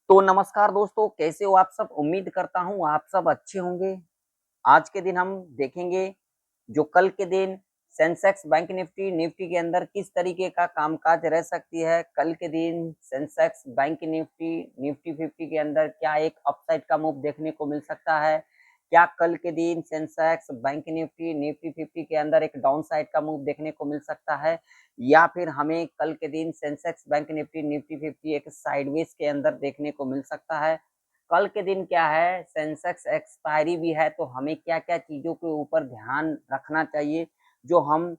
तो नमस्कार दोस्तों, कैसे हो आप सब? उम्मीद करता हूँ आप सब अच्छे होंगे। आज के दिन हम देखेंगे जो कल के दिन सेंसेक्स, बैंक निफ्टी, निफ्टी के अंदर किस तरीके का कामकाज रह सकती है। कल के दिन सेंसेक्स, बैंक निफ्टी, निफ्टी 50 के अंदर क्या एक अपसाइड का मूव देखने को मिल सकता है? क्या कल के दिन सेंसेक्स, बैंक निफ्टी, निफ्टी 50 के अंदर एक डाउन साइड का मूव देखने को मिल सकता है? या फिर हमें कल के दिन सेंसेक्स, बैंक निफ्टी, निफ्टी 50 एक साइडवेज के अंदर देखने को मिल सकता है? कल के दिन क्या है, सेंसेक्स एक्सपायरी भी है, तो हमें क्या-क्या चीज़ों के ऊपर ध्यान रखना चाहिए, जो हम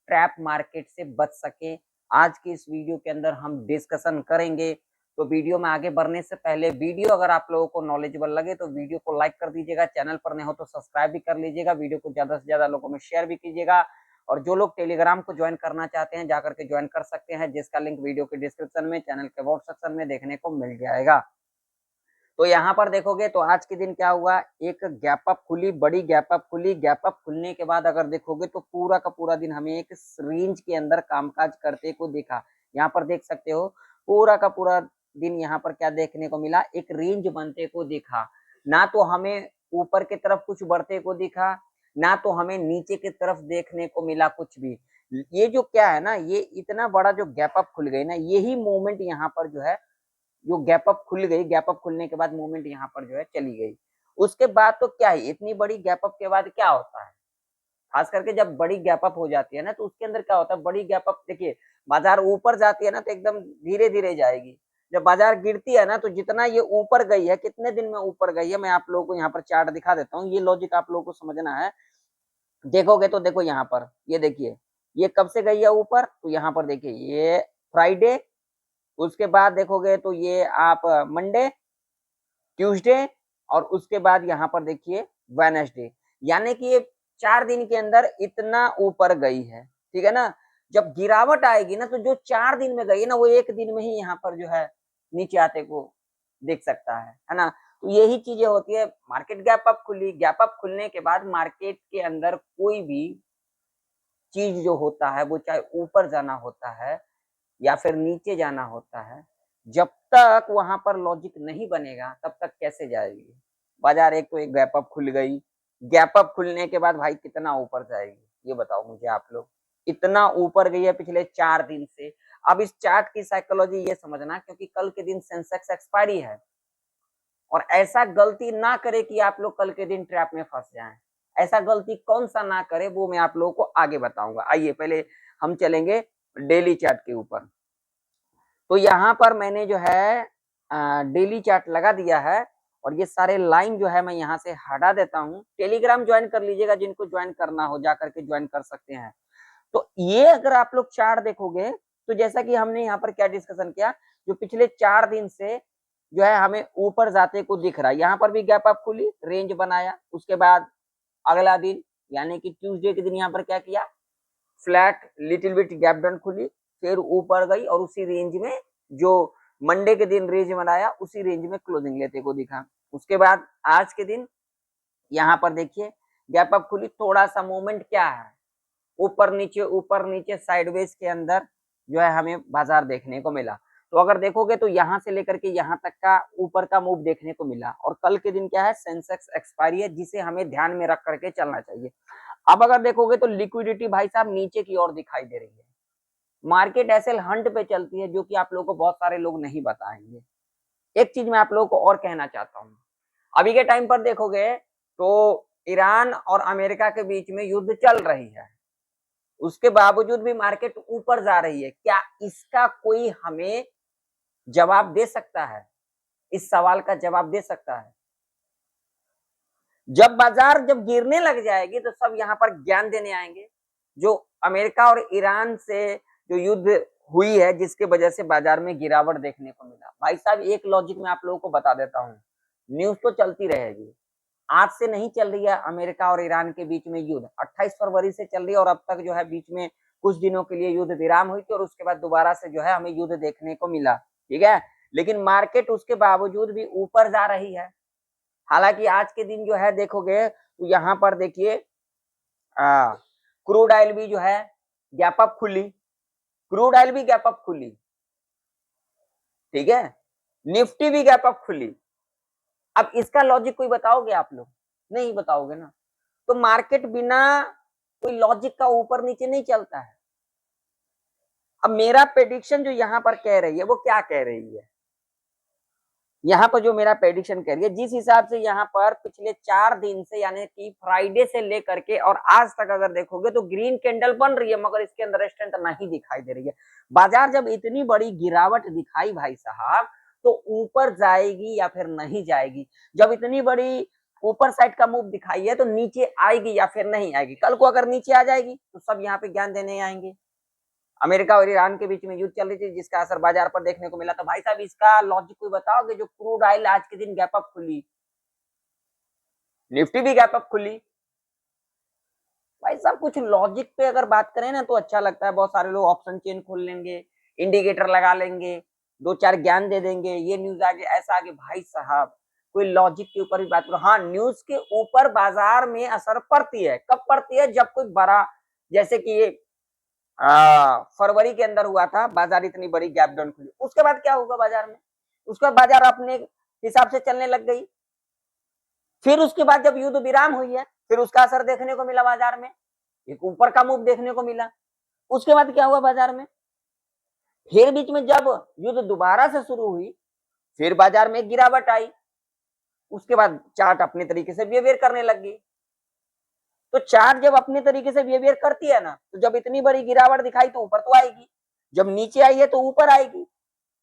ट्रैप मार्केट से बच सकें। आज की इस वीडियो के अंदर हम डिस्कशन करेंगे। तो वीडियो में आगे बढ़ने से पहले वीडियो अगर आप लोगों को नॉलेजेबल लगे तो वीडियो को लाइक कर दीजिएगा, चैनल पर नए हो तो सब्सक्राइब भी कर लीजिएगा, वीडियो को ज़्यादा से ज़्यादा लोगों में शेयर भी कीजिएगा। और जो लोग टेलीग्राम को ज्वाइन करना चाहते हैं जाकर के ज्वाइन कर सकते हैं, जिसका लिंक वीडियो के डिस्क्रिप्शन में, चैनल के अबाउट सेक्शन में देखने को मिल जाएगा। तो यहाँ पर देखोगे तो आज के दिन क्या हुआ, एक गैप अप खुली, बड़ी गैप अप खुली। गैप अप खुलने के बाद अगर देखोगे तो पूरा का पूरा दिन हमें एक रेंज के अंदर कामकाज करते को देखा। यहाँ पर देख सकते हो पूरा का पूरा दिन यहाँ पर क्या देखने को मिला, एक रेंज बनते को देखा। ना तो हमें ऊपर की तरफ कुछ बढ़ते को दिखा, ना तो हमें नीचे की तरफ देखने को मिला कुछ भी। ये जो क्या है ना, ये इतना बड़ा जो गैप अप खुल गई ना, यही मोमेंट यहाँ पर जो है, जो गैप अप खुल गई, गैप अप खुलने के बाद मूवमेंट यहाँ पर जो है चली गई। उसके बाद तो क्या है, इतनी बड़ी गैप अप के बाद क्या होता है, खास करके जब बड़ी गैप अप हो जाती है ना, तो उसके अंदर क्या होता है, बड़ी गैप अप देखिए, बाजार ऊपर जाती है ना तो एकदम धीरे धीरे जाएगी। जब बाजार गिरती है ना तो जितना ये ऊपर गई है, कितने दिन में ऊपर गई है, मैं आप लोगों को यहाँ पर चार्ट दिखा देता हूँ। ये लॉजिक आप लोगों को समझना है। देखोगे तो देखो यहाँ पर, ये देखिए, ये कब से गई है ऊपर, तो यहाँ पर देखिए ये फ्राइडे, उसके बाद देखोगे तो ये आप मंडे, ट्यूसडे, और उसके बाद यहाँ पर देखिए वेडनेसडे। यानी कि ये 4 दिन के अंदर इतना ऊपर गई है, ठीक है ना। जब गिरावट आएगी ना तो जो 4 दिन में गई है ना, वो 1 दिन में ही यहाँ पर जो है नीचे आते को देख सकता है ना। तो यही चीजें होती है। मार्केट गैप अप खुली, गैप अप खुलने के बाद मार्केट के अंदर कोई भी चीज जो होता है, वो चाहे ऊपर जाना होता है या फिर नीचे जाना होता है, जब तक वहां पर लॉजिक नहीं बनेगा तब तक कैसे जाएगी बाजार। एक तो एक गैप अप खुल गई, गैप अप खुलने के बाद भाई कितना ऊपर जाएगी, ये बताओ मुझे आप लोग। इतना ऊपर गई है पिछले 4 दिन से। अब इस चार्ट की साइकोलॉजी ये समझना, क्योंकि कल के दिन सेंसेक्स एक्सपायरी है, और ऐसा गलती ना करे कि आप लोग कल के दिन ट्रैप में फंस जाएं। ऐसा गलती कौन सा ना करे, वो मैं आप लोगों को आगे बताऊंगा। आइए पहले हम चलेंगे डेली चार्ट के ऊपर। तो यहाँ पर मैंने जो है डेली चार्ट लगा दिया है, और ये सारे लाइन जो है मैं यहाँ से हटा देता हूँ। टेलीग्राम ज्वाइन कर लीजिएगा, जिनको ज्वाइन करना हो जा करके ज्वाइन कर सकते हैं। तो ये अगर आप लोग चार्ट देखोगे तो जैसा कि हमने यहाँ पर क्या डिस्कशन किया, जो पिछले 4 दिन से जो है हमें ऊपर जाते को दिख रहा है। यहाँ पर भी गैप अप खुली, रेंज बनाया, उसके बाद अगला दिन यानी कि ट्यूसडे के दिन यहाँ पर क्या किया, flat little bit gap down खुली, फिर ऊपर गई, और उसी रेंज में जो मंडे के दिन रेंज बनाया, उसी रेंज में क्लोजिंग लेते को दिखा। उसके बाद आज के दिन यहाँ पर देखिए गैप अप खुली, थोड़ा सा मूवमेंट क्या है, ऊपर नीचे साइडवेज के अंदर जो है हमें बाजार देखने को मिला। तो अगर देखोगे तो यहाँ से लेकर के यहाँ तक का ऊपर का मूव देखने को मिला। और कल के दिन क्या है, सेंसेक्स एक्सपायरी है, जिसे हमें ध्यान में रख करके चलना चाहिए। अब अगर देखोगे तो लिक्विडिटी भाई साहब नीचे की ओर दिखाई दे रही है। मार्केट ऐसे हंट पे चलती है, जो कि आप लोगों को बहुत सारे लोग नहीं बताएंगे। एक चीज मैं आप लोगों को और कहना चाहता हूँ, अभी के टाइम पर देखोगे तो ईरान और अमेरिका के बीच में युद्ध चल रही है, उसके बावजूद भी मार्केट ऊपर जा रही है। क्या इसका कोई हमें जवाब दे सकता है? इस सवाल का जवाब दे सकता है? जब बाजार जब गिरने लग जाएगी तो सब यहाँ पर ज्ञान देने आएंगे। जो अमेरिका और ईरान से जो युद्ध हुई है, जिसके वजह से बाजार में गिरावट देखने को मिला, भाई साहब एक लॉजिक में आप लोगों को बता देता हूँ, न्यूज तो चलती रहेगी। आज से नहीं चल रही है अमेरिका और ईरान के बीच में युद्ध, 28 फरवरी से चल रही है, और अब तक जो है बीच में कुछ दिनों के लिए युद्ध विराम हुई थी, और उसके बाद दोबारा से जो है हमें युद्ध देखने को मिला, ठीक है। लेकिन मार्केट उसके बावजूद भी ऊपर जा रही है। हालांकि आज के दिन जो है देखोगे तो यहाँ पर देखिए क्रूड ऑयल भी जो है गैप अप खुली, क्रूड ऑयल भी गैप अप खुली, ठीक है। निफ्टी भी गैप अप खुली। अब इसका लॉजिक कोई बताओगे आप लोग? नहीं बताओगे ना। तो मार्केट बिना कोई लॉजिक का ऊपर नीचे नहीं चलता है। अब मेरा प्रेडिक्शन जो यहां पर कह रही है वो क्या कह रही है, यहाँ पर जो मेरा प्रेडिक्शन कह रही है, जिस हिसाब से यहाँ पर पिछले 4 दिन से यानी कि फ्राइडे से लेकर के और आज तक अगर देखोगे तो ग्रीन कैंडल बन रही है, मगर इसके अंदर स्ट्रेंथ नहीं दिखाई दे रही है। बाजार जब इतनी बड़ी गिरावट दिखाई भाई साहब, तो ऊपर जाएगी या फिर नहीं जाएगी? जब इतनी बड़ी ऊपर साइड का मूव दिखाई है तो नीचे आएगी या फिर नहीं आएगी? कल को अगर नीचे आ जाएगी तो सब यहाँ पे ज्ञान देने आएंगे। अमेरिका और ईरान के बीच में युद्ध चल रही थी जिसका असर बाजार पर देखने को मिला। तो भाई साहब इसका लॉजिक कोई बताओगे? जो क्रूड ऑयल आज के दिन गैप अप खुली, निफ्टी भी गैप अप खुली। भाई साहब कुछ लॉजिक पे अगर बात करें ना तो अच्छा लगता है। बहुत सारे लोग ऑप्शन चेन खोल लेंगे, इंडिकेटर लगा लेंगे, 2-4 ज्ञान दे देंगे, ये न्यूज आगे ऐसा आगे। भाई साहब कोई लॉजिक के ऊपर भी बात करो। हाँ, न्यूज के ऊपर बाजार में असर पड़ती है। कब पड़ती है? जब कोई बड़ा, जैसे कि ये फरवरी के अंदर हुआ था, बाजार इतनी बड़ी गैप डाउन खुली। उसके बाद क्या होगा बाजार में? उसके बाद बाजार अपने हिसाब से चलने लग गई। फिर उसके बाद जब युद्ध विराम हुई है, फिर उसका असर देखने को मिला बाजार में, एक ऊपर का मूव देखने को मिला। उसके बाद क्या हुआ बाजार में? फिर बीच में जब युद्ध दोबारा से शुरू हुई, फिर बाजार में गिरावट आई। उसके बाद चार्ट अपने तरीके से बिहेवियर करने लग गई। तो चार्ट जब अपने तरीके से बिहेवियर करती है ना, तो जब इतनी बड़ी गिरावट दिखाई तो ऊपर तो आएगी, जब नीचे आई है तो ऊपर आएगी,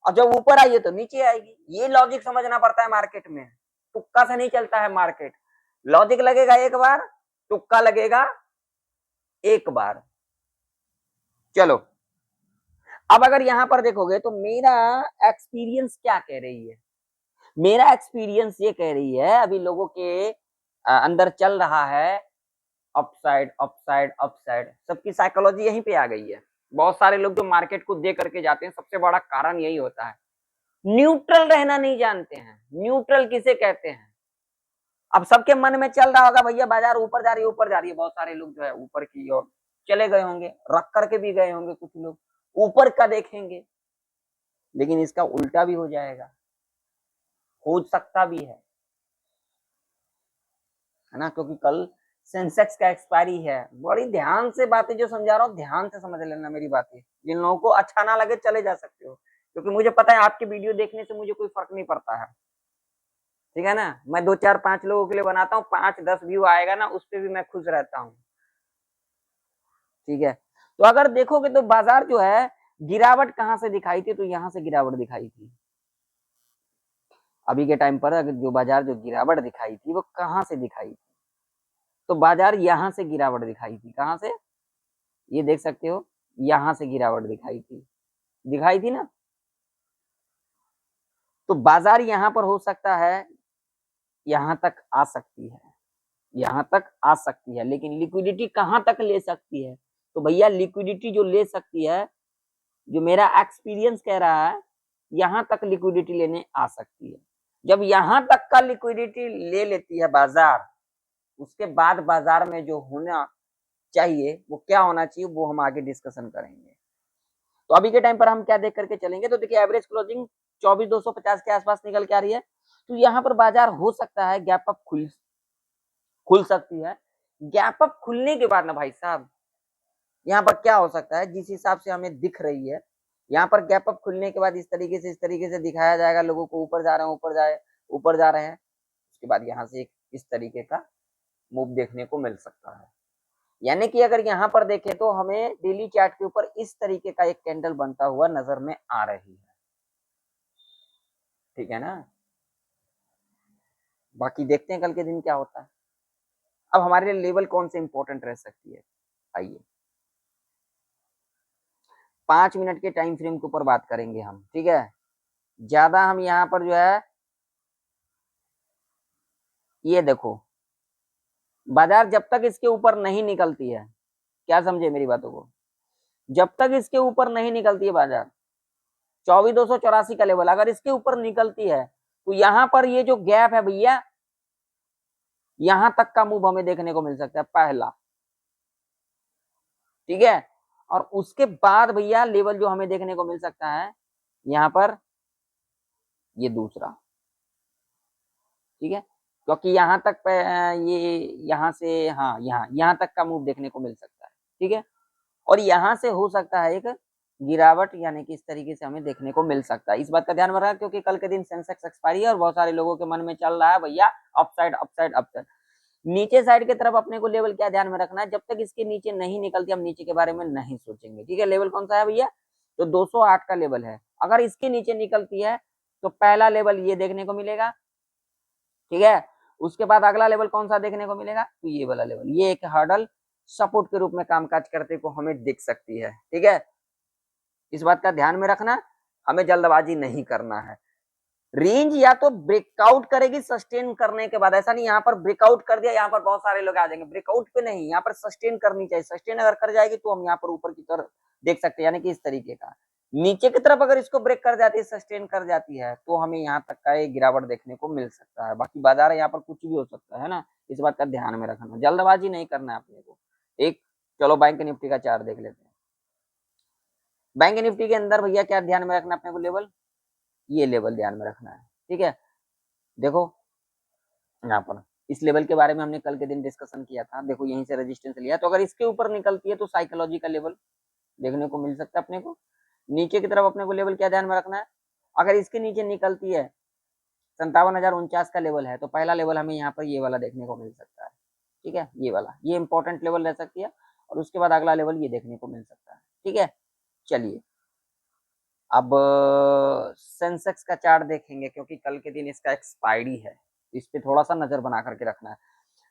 और जब ऊपर आई है तो नीचे आएगी। ये लॉजिक समझना पड़ता है मार्केट में। तुक्का से नहीं चलता है मार्केट। लॉजिक लगेगा एक बार, तुक्का लगेगा एक बार। चलो, अब अगर यहां पर देखोगे तो मेरा एक्सपीरियंस क्या कह रही है? मेरा एक्सपीरियंस ये कह रही है, अभी लोगों के अंदर चल रहा है अपसाइड अपसाइड अपसाइड। सबकी साइकोलॉजी यहीं पे आ गई है। बहुत सारे लोग जो मार्केट को देख करके जाते हैं, सबसे बड़ा कारण यही होता है, न्यूट्रल रहना नहीं जानते हैं। न्यूट्रल किसे कहते हैं? अब सबके मन में चल रहा होगा भैया बाजार ऊपर जा रही है, ऊपर जा रही है। बहुत सारे लोग जो है ऊपर की ओर चले गए होंगे, रख करके भी गए होंगे, कुछ लोग ऊपर का देखेंगे। लेकिन इसका उल्टा भी हो जाएगा, हो सकता भी है ना? क्योंकि कल सेंसेक्स का एक्सपायरी है। बड़ी ध्यान से बातें जो समझा रहा हूँ, ध्यान से समझ लेना मेरी बातें। जिन लोगों को अच्छा ना लगे चले जा सकते हो, क्योंकि मुझे पता है आपके वीडियो देखने से मुझे कोई फर्क नहीं पड़ता है। ठीक है ना? मैं 2-4-5 लोगों के लिए बनाता हूँ, 5-10 व्यू आएगा ना, उस पर भी मैं खुश रहता हूँ। ठीक है, तो अगर देखोगे तो बाजार जो है गिरावट कहां से दिखाई थी? तो यहां से गिरावट दिखाई थी। अभी के टाइम पर अगर जो बाजार जो गिरावट दिखाई थी वो कहां से दिखाई थी? तो बाजार यहां से गिरावट दिखाई थी। कहां से? ये देख सकते हो, यहां से गिरावट दिखाई थी, दिखाई थी ना? तो बाजार यहां पर हो सकता है, यहां तक आ सकती है, यहां तक आ सकती है, लेकिन लिक्विडिटी कहां तक ले सकती है? तो भैया लिक्विडिटी जो ले सकती है, जो मेरा एक्सपीरियंस कह रहा है, यहां तक लिक्विडिटी लेने आ सकती है। जब यहां तक का लिक्विडिटी ले लेती है बाजार, उसके बाद बाजार में जो होना चाहिए वो क्या होना चाहिए, वो हम आगे डिस्कशन करेंगे। तो अभी के टाइम पर हम क्या देख करके चलेंगे? तो देखिए एवरेज क्लोजिंग 24,250 के आसपास निकल के आ रही है। तो यहाँ पर बाजार हो सकता है गैप अप खुल सकती है। गैप अप खुलने के बाद ना भाई साहब, यहाँ पर क्या हो सकता है, जिस हिसाब से हमें दिख रही है, यहाँ पर गैप अप खुलने के बाद इस तरीके से दिखाया जाएगा लोगों को, ऊपर जा रहे हैं, ऊपर जा रहे हैं। उसके बाद यहाँ से एक इस तरीके का मूव देखने को मिल सकता है। यानी कि अगर यहाँ पर देखें तो हमें डेली चार्ट के ऊपर इस तरीके का एक कैंडल बनता हुआ नजर में आ रही है। ठीक है ना? बाकी देखते हैं कल के दिन क्या होता है। अब हमारे लिए लेवल कौन से इंपॉर्टेंट रह सकती है, आइए 5 मिनट के टाइम फ्रेम के ऊपर बात करेंगे हम। ठीक है, ज्यादा हम यहाँ पर जो है, ये देखो बाजार जब तक इसके ऊपर नहीं निकलती है, क्या समझे मेरी बातों को, जब तक इसके ऊपर नहीं निकलती है बाजार, 24,284 का लेवल अगर इसके ऊपर निकलती है तो यहाँ पर ये जो गैप है भैया, यहां तक का मूव हमें देखने को मिल सकता है पहला। ठीक है, और उसके बाद भैया लेवल जो हमें देखने को मिल सकता है यहाँ पर ये दूसरा, ठीक है, क्योंकि यहाँ तक ये यहाँ से, हाँ यहाँ तक का मूव देखने को मिल सकता है, ठीक है, और यहाँ से हो सकता है एक गिरावट, यानी कि इस तरीके से हमें देखने को मिल सकता है। इस बात का ध्यान में रखना, क्योंकि कल के दिन सेंसेक्स एक्सपायरी है और बहुत सारे लोगों के मन में चल रहा है भैया अपसाइड अपसाइड अपसाइड। नीचे साइड की तरफ अपने को लेवल क्या ध्यान में रखना है, जब तक इसके नीचे नहीं निकलती हम नीचे के बारे में नहीं सोचेंगे, ठीक है। लेवल कौन सा है भैया, तो 208 का लेवल है। अगर इसके नीचे निकलती है तो पहला लेवल ये देखने को मिलेगा, ठीक है। उसके बाद अगला लेवल कौन सा देखने को मिलेगा, तो ये वाला लेवल, ये एक हर्डल सपोर्ट के रूप में कामकाज करते को हमें दिख सकती है, ठीक है। इस बात का ध्यान में रखना, हमें जल्दबाजी नहीं करना है। रेंज या तो ब्रेकआउट करेगी सस्टेन करने के बाद, ऐसा नहीं यहाँ पर ब्रेकआउट कर दिया यहाँ पर बहुत सारे लोग आ जाएंगे, ब्रेकआउट पे नहीं, यहाँ पर सस्टेन करनी चाहिए। सस्टेन अगर कर जाएगी तो हम यहाँ पर ऊपर की तरफ देख सकते हैं, यानी कि इस तरीके का। नीचे की तरफ अगर इसको ब्रेक कर जाती है, सस्टेन कर जाती है, तो हमें यहाँ तक का एक गिरावट देखने को मिल सकता है। बाकी बाजार यहाँ पर कुछ भी हो सकता है ना, इस बात का ध्यान में रखना, जल्दबाजी नहीं करना है अपने को। एक चलो बैंक निफ्टी का चार्ट देख लेते हैं। बैंक निफ्टी के अंदर भैया क्या ध्यान में रखना अपने को, लेवल, ये लेवल ध्यान में रखना है, ठीक है। देखो यहाँ पर इस लेवल के बारे में हमने कल के दिन डिस्कशन किया था, देखो यहीं से रेजिस्टेंस लिया, तो अगर इसके ऊपर निकलती है तो साइकोलॉजी का लेवल देखने को मिल सकता है अपने को। नीचे की तरफ अपने को लेवल क्या ध्यान में रखना है, अगर इसके नीचे निकलती है 57,049 का लेवल है, तो पहला लेवल हमें यहाँ पर ये वाला देखने को मिल सकता है, ठीक है, ये वाला, ये इंपॉर्टेंट लेवल रह सकती है। और उसके बाद अगला लेवल ये देखने को मिल सकता है, ठीक है। चलिए अब सेंसेक्स का चार्ट देखेंगे, क्योंकि कल के दिन इसका एक्सपायरी है, इस पे थोड़ा सा नजर बना करके रखना है।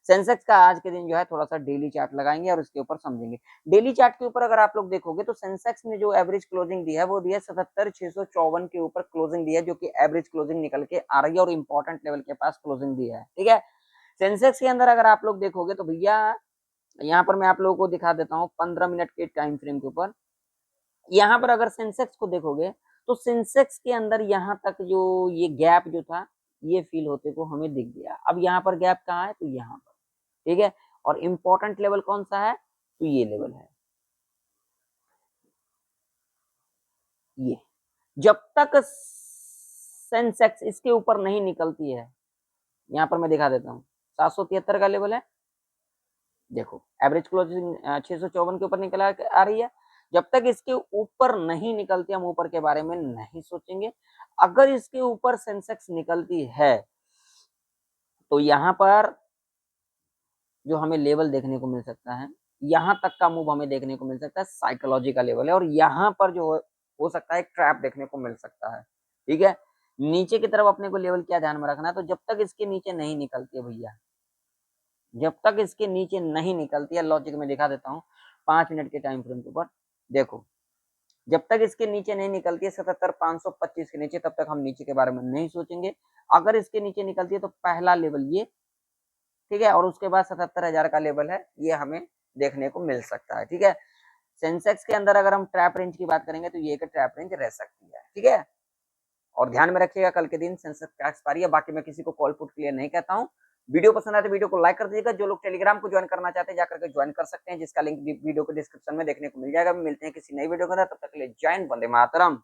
सेंसेक्स का आज के दिन जो है थोड़ा सा डेली चार्ट लगाएंगे और उसके ऊपर समझेंगे। डेली चार्ट के ऊपर अगर आप लोग देखोगे तो सेंसेक्स ने जो एवरेज क्लोजिंग दी है वो दी है 77,654 के ऊपर क्लोजिंग दी है, जो कि एवरेज क्लोजिंग निकल के आ रही है और इंपॉर्टेंट लेवल के पास क्लोजिंग दी है, ठीक है। सेंसेक्स के अंदर अगर आप लोग देखोगे तो भैया यहाँ पर मैं आप लोगों को दिखा देता हूँ 15 मिनट के टाइम फ्रेम के ऊपर। यहाँ पर अगर सेंसेक्स को देखोगे तो सेंसेक्स के अंदर यहाँ तक जो ये गैप जो था ये फील होते को हमें दिख गया। अब यहाँ पर गैप कहाँ है, तो यहाँ पर, ठीक है। और इंपॉर्टेंट लेवल कौन सा है, तो ये लेवल है, ये। जब तक सेंसेक्स इसके ऊपर नहीं निकलती है, यहाँ पर मैं दिखा देता हूँ 773 का लेवल है, देखो एवरेज क्लोजिंग 654 के ऊपर निकल आ रही है। जब तक इसके ऊपर नहीं निकलती हम ऊपर के बारे में नहीं सोचेंगे। अगर इसके ऊपर सेंसेक्स निकलती है तो यहाँ पर जो हमें लेवल देखने को मिल सकता है, यहाँ तक का मूव हमें देखने को मिल सकता है, साइकोलॉजी का लेवल है। और यहाँ पर जो हो सकता है ट्रैप देखने को मिल सकता है, ठीक है। नीचे की तरफ अपने को लेवल क्या ध्यान में रखना है, तो जब तक इसके नीचे नहीं निकलती है भैया, जब तक इसके नीचे नहीं निकलती है, लॉजिक में दिखा देता हूँ 5 मिनट के टाइम फ्रेम के ऊपर, देखो जब तक इसके नीचे नहीं निकलती है 77,525 के नीचे, तब तक हम नीचे के बारे में नहीं सोचेंगे। अगर इसके नीचे निकलती है तो पहला लेवल ये, ठीक है, और उसके बाद 77,000 का लेवल है, ये हमें देखने को मिल सकता है, ठीक है। सेंसेक्स के अंदर अगर हम ट्रैप रेंज की बात करेंगे तो ये एक ट्रैप रेंज रह सकती है, ठीक है। और ध्यान में रखिएगा कल के दिन सेंसेक्स का एक्सपायरी है। बाकी मैं किसी को कॉल पुट क्लियर नहीं कहता हूँ। वीडियो पसंद आए तो वीडियो को लाइक कर दीजिएगा। जो लोग टेलीग्राम को ज्वाइन करना चाहते हैं जाकर के ज्वाइन कर सकते हैं, जिसका लिंक वीडियो के डिस्क्रिप्शन में देखने को मिल जाएगा। मिलते हैं किसी नई वीडियो के अंदर, तब तक के लिए जय हिंद, वंदे मातरम।